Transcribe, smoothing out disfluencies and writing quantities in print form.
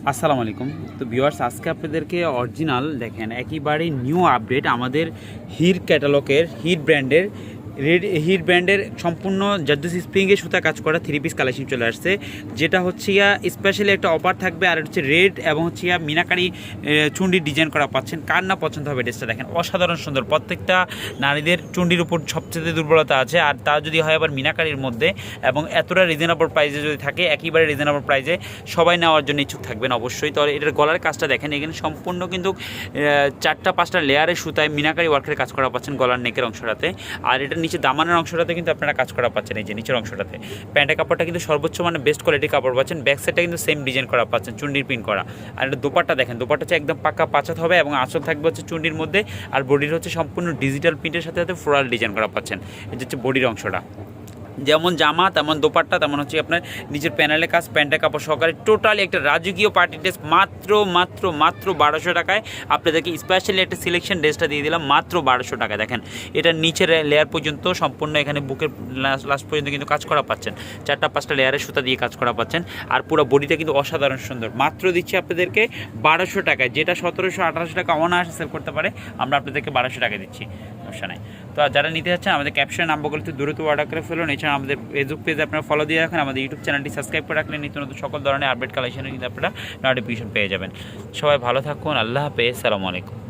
আসসালামু আলাইকুম। তো ভিউয়ার্স, আজকে আপনাদেরকে অরিজিনাল দেখেন একেবারে নিউ আপডেট আমাদের হির ক্যাটালগের হির ব্র্যান্ডের সম্পূর্ণ জাদ্দুস স্প্রিংয়ে সুতা কাজ করা 3 পিস কালেকশন চলে আসছে, যেটা হচ্ছে স্পেশালি একটা অফার থাকবে। আর হচ্ছে রেড এবং হচ্ছে মিনাকারি চুন্ডির ডিজাইন করা পাচ্ছেন। কার না পছন্দ হবে ড্রেসটা, দেখেন অসাধারণ সুন্দর। প্রত্যেকটা নারীদের চুন্ডির উপর সবচেয়ে দুর্বলতা আছে, আর তা যদি হয় আবার মিনাকারির মধ্যে এবং এতটা রিজনেবল প্রাইসে যদি থাকে, একেবারে রিজনেবল প্রাইসে সবাই নেওয়ার জন্য ইচ্ছুক থাকবেন অবশ্যই। তাহলে এটার গলার কাজটা দেখেন, এখানে সম্পূর্ণ কিন্তু 4-5টা লেয়ারের সুতায় মিনাকারি ওয়ার্কের কাজ করা পাচ্ছেন গলার নেকের অংশটাতে। আর এটা নিচে দামানের অংশটাতে কিন্তু আপনারা কাজ করা পাচ্ছেন, এই যে নিচের অংশটাতে। প্যান্টের কাপড়টা কিন্তু সর্বোচ্চ মানে বেস্ট কোয়ালিটির কাপড় পাচ্ছেন। ব্যাক সাইডটা কিন্তু সেম ডিজাইন করা পাচ্ছেন, চুন্ডির প্রিন্ট করা। আর এটা দোপাট্টা দেখেন, দোপাট্টা হচ্ছে একদম পাক্কা পাঁচাত হবে এবং আঁচল থাকবে হচ্ছে চুন্ডির মধ্যে। আর বডির হচ্ছে সম্পূর্ণ ডিজিটাল প্রিন্টের সাথে সাথে ফ্লোরাল ডিজাইন করা পাচ্ছেন। এটা হচ্ছে বডির অংশটা, যেমন জামা তেমন দোপাট্টা তেমন হচ্ছে আপনার নিচের প্যানেলের কাজ, প্যান্টের কাপড় সহকারে টোটালি একটা রাজকীয় পার্টি ড্রেস মাত্র 1200 টাকায়। আপনাদেরকে স্পেশালি একটা সিলেকশন ড্রেসটা দিয়ে দিলাম মাত্র 1200 টাকায়। দেখেন এটা নিচের লেয়ার পর্যন্ত সম্পূর্ণ এখানে বুকের লাস্ট পর্যন্ত কিন্তু কাজ করা পাচ্ছেন, 4-5টা লেয়ারের সুতা দিয়ে কাজ করা পাচ্ছেন। আর পুরো বডিটা কিন্তু অসাধারণ সুন্দর। মাত্র দিচ্ছি আপনাদেরকে 1200 টাকায়, যেটা 1700-1800 টাকা অনায়াসে সেল করতে পারে, আমরা আপনাদেরকে 1200 টাকায় দিচ্ছি, সমস্যা নাই। তো যারা নিতে যাচ্ছেন আমাদের ক্যাপশনে নাম্বারগুলোতে দ্রুত অর্ডার করে ফেলুন। এছাড়া আমাদের ফেসবুক পেজে আপনারা ফলো দিয়ে রাখেন, আমাদের ইউটিউব চ্যানেলটি সাবস্ক্রাইব করে রাখলে নিত্য নতুন সকল ধরনের আপডেট কালেকশনে কিন্তু আপনারা নোটিফিকেশন পেয়ে যাবেন। সবাই ভালো থাকুন, আল্লাহ হাফেজ, আসসালামু আলাইকুম।